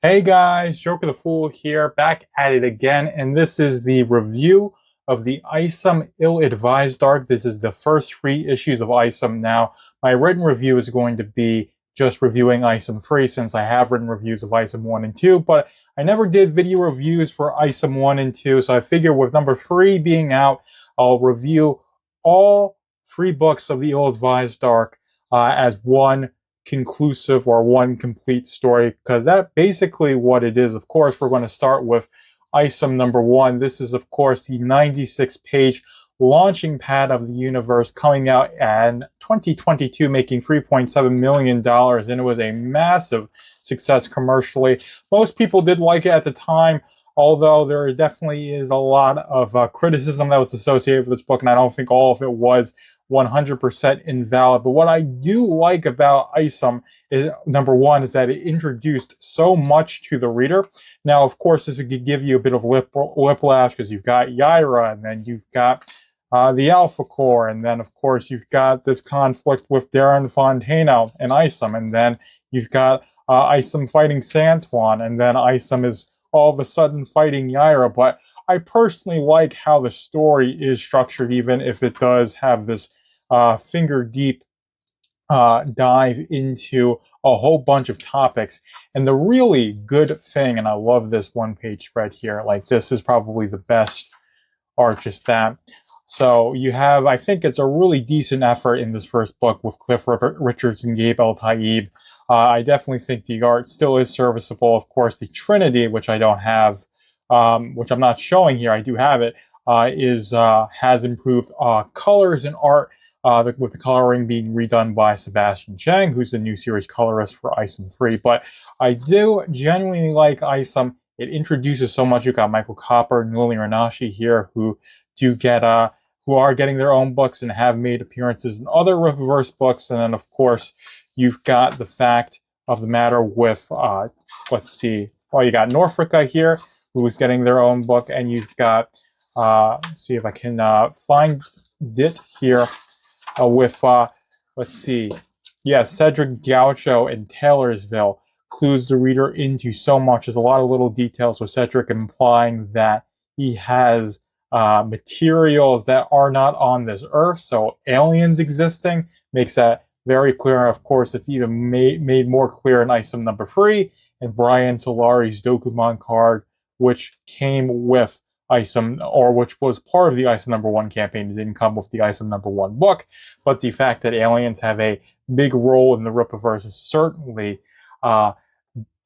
Hey guys, Joker the Fool here, back at it again, and this is the review of the Isom Ill-Advised arc. This is the first 3 issues of Isom. Now, my written review is going to be just reviewing Isom 3 since I have written reviews of Isom 1 and 2, but I never did video reviews for Isom 1 and 2, so I figured with number 3 being out, I'll review all 3 books of the Ill-Advised arc as one conclusive or one complete story, because that's basically what it is. Of course, we're going to start with Isom number 1. This is, of course, the 96-page launching pad of the universe coming out in 2022, making $3.7 million, and it was a massive success commercially. Most people did like it at the time, although there definitely is a lot of criticism that was associated with this book, and I don't think all of it was 100% invalid. But what I do like about Isom is, number one, is that it introduced so much to the reader. Now, of course, this could give you a bit of whiplash because you've got Yaira, and then you've got the Alpha Core, and then, of course, you've got this conflict with Darren Fontana and Isom, and then you've got Isom fighting Santuan, and then Isom is all of a sudden fighting Yaira. But I personally like how the story is structured, even if it does have this finger deep dive into a whole bunch of topics. And the really good thing, and I love this one-page spread here, like this is probably the best art, just that. So you have, I think it's a really decent effort in this first book with Cliff Richards and Gabe El-Taib. I definitely think the art still is serviceable. Of course, the Trinity, which I don't have, which I'm not showing here, I do have it, has improved colors and art, with the coloring being redone by Sebastian Chang, who's the new series colorist for Isom 3. But I do genuinely like Isom. It introduces so much. You've got Michael Copper and Lily Renashi here, who are getting their own books and have made appearances in other Rippaverse books. And then, of course, you've got the fact of the matter with, let's see, well, you got Norfolka here, who is getting their own book, and you've got, let's see if I can find it here, with, let's see, yeah, Cedric Gaucho in Taylorsville clues the reader into so much. There's a lot of little details with Cedric implying that he has materials that are not on this earth, so aliens existing, makes that very clear. Of course, it's even made more clear in Isom number 3 and Brian Solari's Dokuman card, which came with Isom, or which was part of the Isom number 1 campaign. It didn't come with the Isom number 1 book, but the fact that aliens have a big role in the Rippaverse is certainly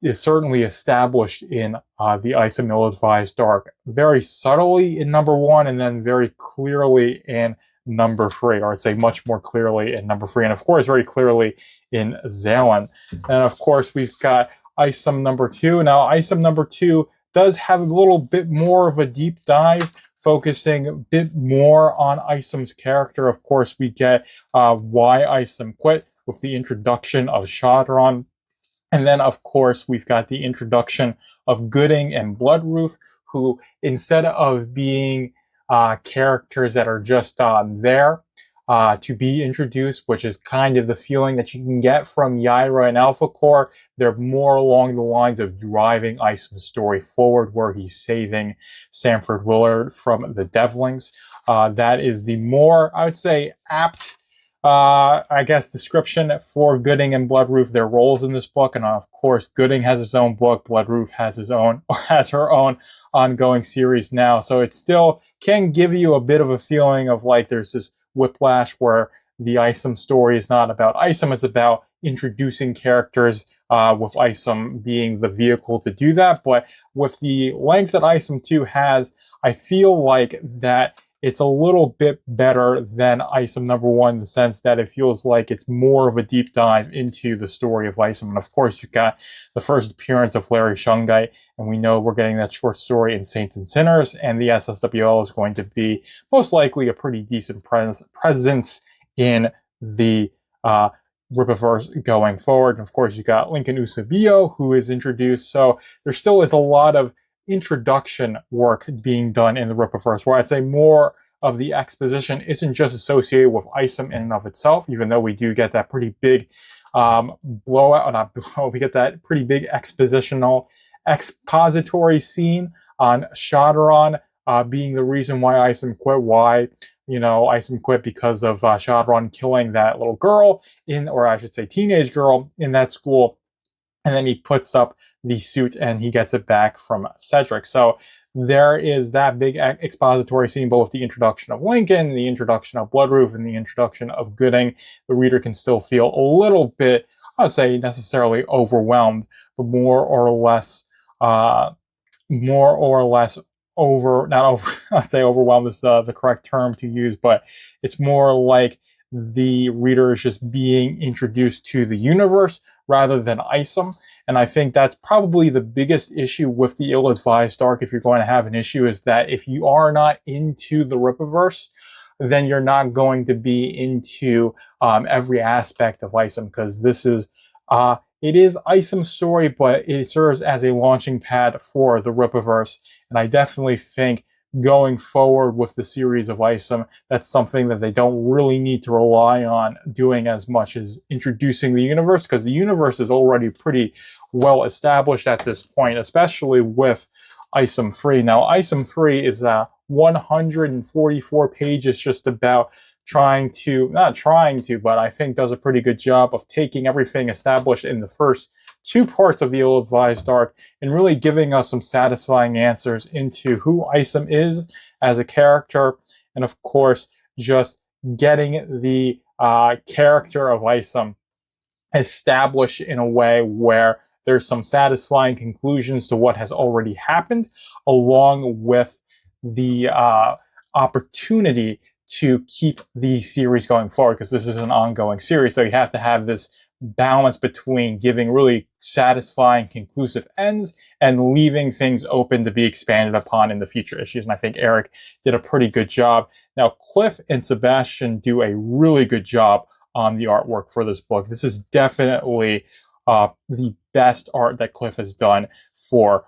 established in the Isom Ill-Advised arc, very subtly in number 1, and then very clearly in number 3, or I'd say much more clearly in number 3, and of course very clearly in Zalen. And of course we've got Isom number 2. Now, Isom number 2 does have a little bit more of a deep dive, focusing a bit more on Isom's character. Of course, we get why Isom quit with the introduction of Shadron. And then, of course, we've got the introduction of Gooding and Bloodroof, who, instead of being characters that are just there to be introduced, which is kind of the feeling that you can get from Yaira and Alpha Core, they're more along the lines of driving Isom's story forward, where he's saving Sanford Willard from the Devlings. That is the more, I would say, apt, I guess, description for Gooding and Bloodroof, their roles in this book. And of course, Gooding has his own book, Bloodroof has his own, or has her own ongoing series now. So it still can give you a bit of a feeling of like there's this whiplash where the Isom story is not about Isom, it's about introducing characters, with Isom being the vehicle to do that. But with the length that Isom 2 has, I feel like that it's a little bit better than Isom number 1 in the sense that it feels like it's more of a deep dive into the story of Isom. And of course, you've got the first appearance of Larry Shungite, and we know we're getting that short story in Saints and Sinners, and the SSWL is going to be most likely a pretty decent presence in the Rippaverse going forward. And of course, you got Lincoln Eusebio, who is introduced. So there still is a lot of introduction work being done in the Rippaverse, where I'd say more of the exposition isn't just associated with Isom in and of itself, even though we do get that pretty big blowout, not blowout, we get that pretty big expositional expository scene on Shadron being the reason why Isom quit. Why, Isom quit because of Shadron killing that little girl or I should say teenage girl in that school. And then he puts up the suit and he gets it back from Cedric. So there is that big expository scene, both the introduction of Lincoln, the introduction of Bloodroof, and the introduction of Gooding. The reader can still feel a little bit, I would say necessarily overwhelmed, but more or less not over, I'd say overwhelmed is the correct term to use, but it's more like the reader is just being introduced to the universe rather than Isom. And I think that's probably the biggest issue with the ill-advised arc. If you're going to have an issue, is that if you are not into the Rippaverse, then you're not going to be into every aspect of Isom, because this is it is Isom's story, but it serves as a launching pad for the Rippaverse. And I definitely think going forward with the series of Isom, that's something that they don't really need to rely on doing as much as introducing the universe, because the universe is already pretty well established at this point, especially with Isom 3. Now, Isom 3 is 144 pages just about not trying to, but I think does a pretty good job of taking everything established in the first two parts of the ill-advised arc and really giving us some satisfying answers into who Isom is as a character, and of course just getting the character of Isom established in a way where there's some satisfying conclusions to what has already happened, along with the opportunity to keep the series going forward, because this is an ongoing series. So you have to have this balance between giving really satisfying, conclusive ends and leaving things open to be expanded upon in the future issues. And I think Eric did a pretty good job. Now, Cliff and Sebastian do a really good job on the artwork for this book. This is definitely the best art that Cliff has done for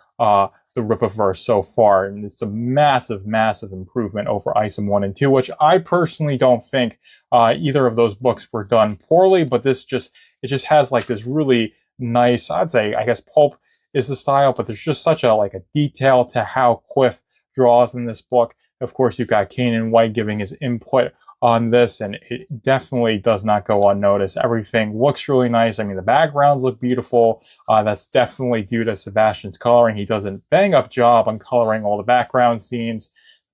the Rippaverse so far, and it's a massive, massive improvement over Isom 1 and 2, which I personally don't think either of those books were done poorly, but it just has like this really nice, I'd say, I guess pulp is the style, but there's just such a detail to how Cliff draws in this book. Of course, you've got Kanan White giving his input on this, and it definitely does not go unnoticed. Everything looks really nice. I mean, the backgrounds look beautiful. That's definitely due to Sebastian's coloring. He does a bang-up job on coloring all the background scenes.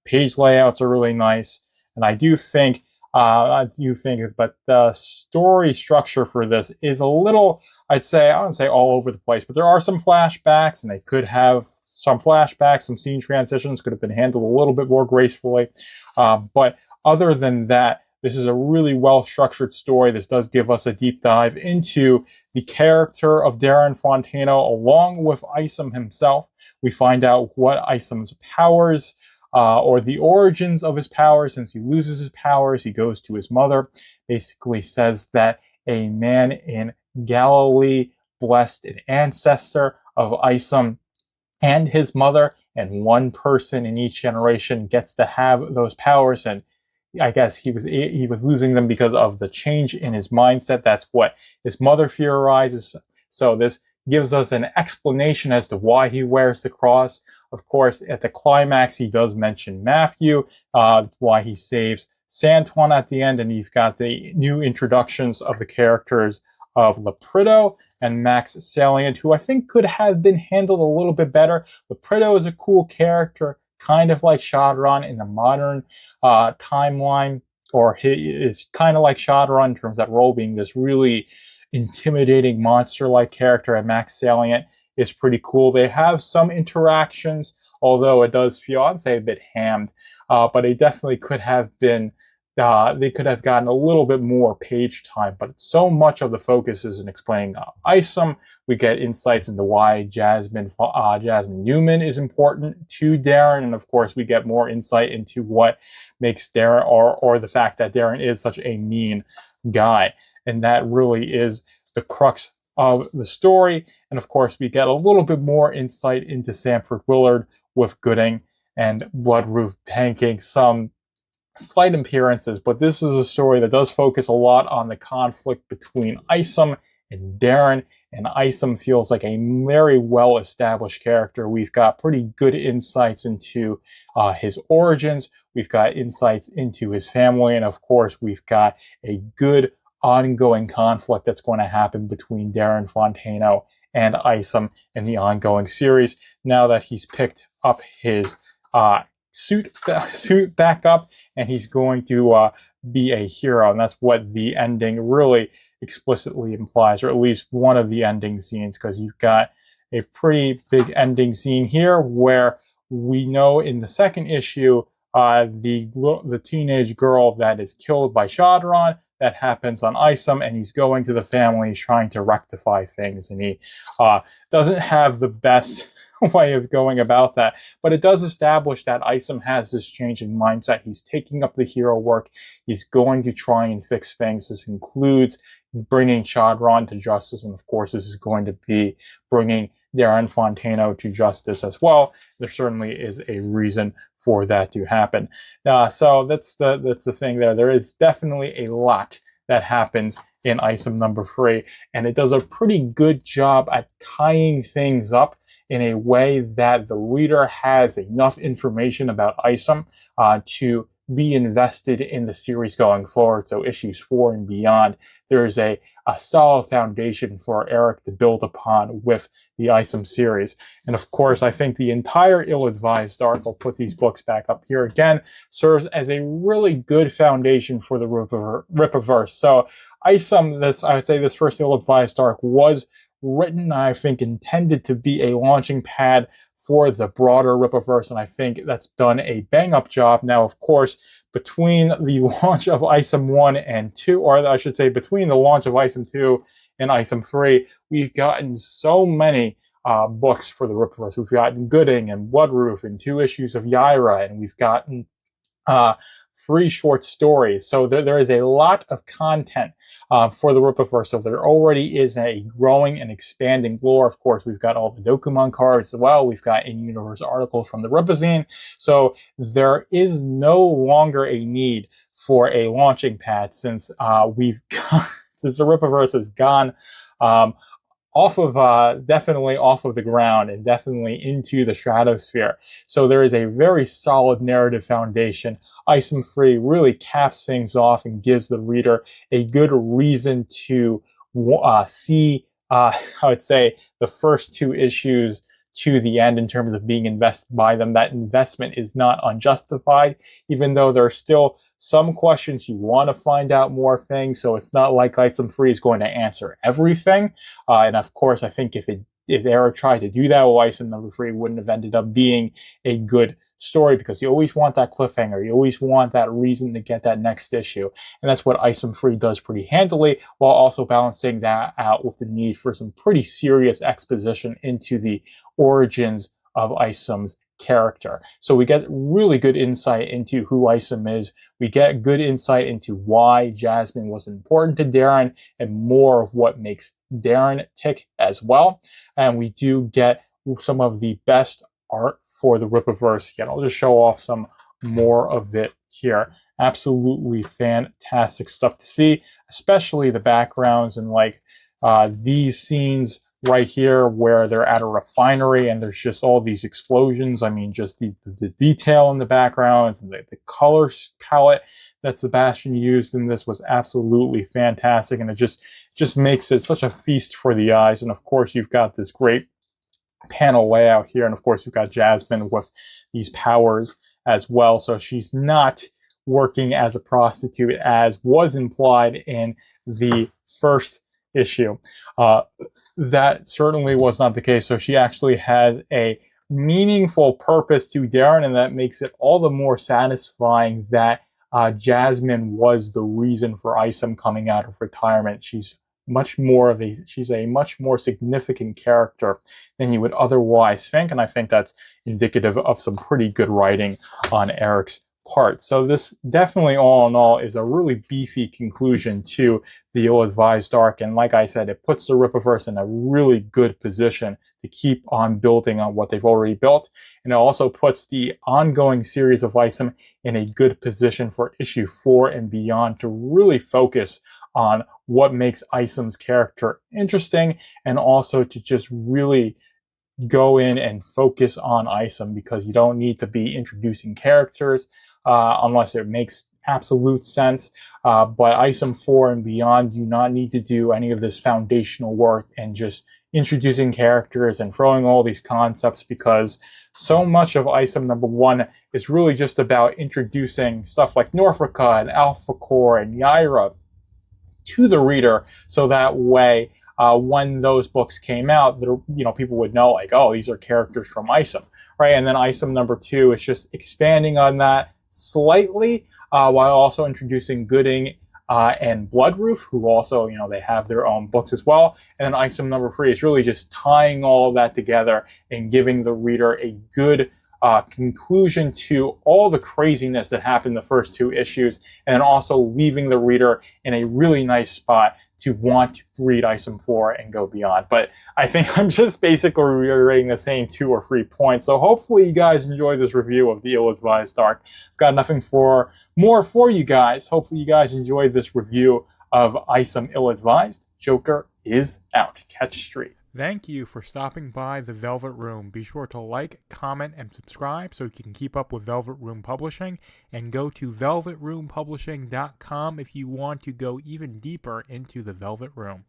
Page layouts are really nice, and I do think, but the story structure for this is a little, I wouldn't say all over the place, but there are some flashbacks, and they could have some flashbacks, some scene transitions could have been handled a little bit more gracefully, but other than that, this is a really well-structured story. This does give us a deep dive into the character of Darren Fontano along with Isom himself. We find out what Isom's powers, or the origins of his powers. Since he loses his powers, he goes to his mother, basically says that a man in Galilee blessed an ancestor of Isom and his mother, and one person in each generation gets to have those powers, and I guess he was losing them because of the change in his mindset. That's what his mother theorizes. So this gives us an explanation as to why he wears the cross. Of course, at the climax, he does mention Matthew, why he saves Santuan at the end, and you've got the new introductions of the characters of Leprido and Max Salient, who I think could have been handled a little bit better. Leprido is a cool character, kind of like Shadron in the modern timeline, or he is kind of like Shadron in terms of that role being this really intimidating monster-like character, and Max Salient is pretty cool. They have some interactions, although it does feel, I'd say, a bit hammed, but it definitely could have been, they could have gotten a little bit more page time, but so much of the focus is in explaining Isom. We get insights into why Jasmine Newman is important to Darren, and of course we get more insight into what makes Darren, or the fact that Darren is such a mean guy, and that really is the crux of the story. And of course we get a little bit more insight into Sanford Willard with Gooding and Bloodroof making some slight appearances, but this is a story that does focus a lot on the conflict between Isom and Darren, and Isom feels like a very well-established character. We've got pretty good insights into his origins. We've got insights into his family, and of course, we've got a good ongoing conflict that's going to happen between Darren Fontano and Isom in the ongoing series. Now that he's picked up his suit back up, and he's going to be a hero, and that's what the ending really explicitly implies, or at least one of the ending scenes, because you've got a pretty big ending scene here where we know in the second issue the teenage girl that is killed by Shadron, that happens on Isom, and he's going to the family, he's trying to rectify things, and he doesn't have the best way of going about that, but it does establish that Isom has this change in mindset. He's taking up the hero work. He's going to try and fix things. This includes bringing Shadron to justice, and of course, this is going to be bringing Darren Fontano to justice as well. There certainly is a reason for that to happen. So that's the thing there. There is definitely a lot that happens in Isom number 3, and it does a pretty good job at tying things up in a way that the reader has enough information about Isom to be invested in the series going forward. So issues 4 and beyond, there's a solid foundation for Eric to build upon with the Isom series. And of course, I think the entire Ill-Advised arc, I'll put these books back up here again, serves as a really good foundation for the Rippaverse. So Isom, I would say this first Ill-Advised arc was written, I think, intended to be a launching pad for the broader Rippaverse, and I think that's done a bang-up job. Now, of course, between the launch of Isom 1 and 2, or I should say between the launch of Isom 2 and Isom 3, we've gotten so many books for the Rippaverse. We've gotten Gooding and Bloodroof and 2 issues of Yaira, and we've gotten 3 short stories. So there is a lot of content for the Rippaverse. So there already is a growing and expanding lore. Of course, we've got all the Dokuman cards as well. We've got in-universe articles from the Rippazine. So there is no longer a need for a launching pad since since the Rippaverse has gone definitely off of the ground and definitely into the stratosphere. So there is a very solid narrative foundation. Isom 3 really caps things off and gives the reader a good reason to see, I would say, the first 2 issues to the end in terms of being invested by them. That investment is not unjustified, even though there are still some questions you want to find out more things. So it's not like Isom 3 is going to answer everything. And of course, I think if Eric tried to do that, well, Isom number 3 wouldn't have ended up being a good story, because you always want that cliffhanger. You always want that reason to get that next issue. And that's what Isom 3 does pretty handily, while also balancing that out with the need for some pretty serious exposition into the origins of Isom's character. So we get really good insight into who Isom is. We get good insight into why Jasmine was important to Darren, and more of what makes Darren tick as well. And we do get some of the best art for the Rippaverse. Again, I'll just show off some more of it here. Absolutely fantastic stuff to see, especially the backgrounds and like these scenes right here where they're at a refinery and there's just all these explosions. I mean, just the detail in the backgrounds and the color palette that Sebastian used in this was absolutely fantastic, and it just makes it such a feast for the eyes. And of course, you've got this great panel layout here, and of course, you've got Jasmine with these powers as well. So she's not working as a prostitute as was implied in the first issue. That certainly was not the case. So she actually has a meaningful purpose to Darren, and that makes it all the more satisfying that Jasmine was the reason for Isom coming out of retirement. She's a much more significant character than you would otherwise think, and I think that's indicative of some pretty good writing on Eric's part. So this definitely, all in all, is a really beefy conclusion to the Ill-Advised arc, and like I said, it puts the Rippaverse in a really good position to keep on building on what they've already built, and it also puts the ongoing series of Isom in a good position for issue 4 and beyond to really focus on what makes Isom's character interesting, and also to just really go in and focus on Isom, because you don't need to be introducing characters unless it makes absolute sense. But Isom 4 and beyond do not need to do any of this foundational work and just introducing characters and throwing all these concepts, because so much of Isom number 1 is really just about introducing stuff like Norfolka and Alpha Core and Yaira to the reader, so that way when those books came out, people would know, like, oh, these are characters from Isom, right? And then Isom number 2 is just expanding on that slightly, while also introducing Gooding and Bloodroof, who also, they have their own books as well. And then Isom number 3 is really just tying all of that together and giving the reader a good conclusion to all the craziness that happened in the first 2 issues, and then also leaving the reader in a really nice spot to want to read Isom 4 and go beyond. But I think I'm just basically reiterating the same 2 or 3 points. So hopefully you guys enjoyed this review of the Ill-Advised Arc. I've got nothing more for you guys. Hopefully you guys enjoyed this review of Isom Ill-Advised. Joker is out. Catch Street. Thank you for stopping by the Velvet Room. Be sure to like, comment, and subscribe so you can keep up with Velvet Room Publishing. And go to velvetroompublishing.com if you want to go even deeper into the Velvet Room.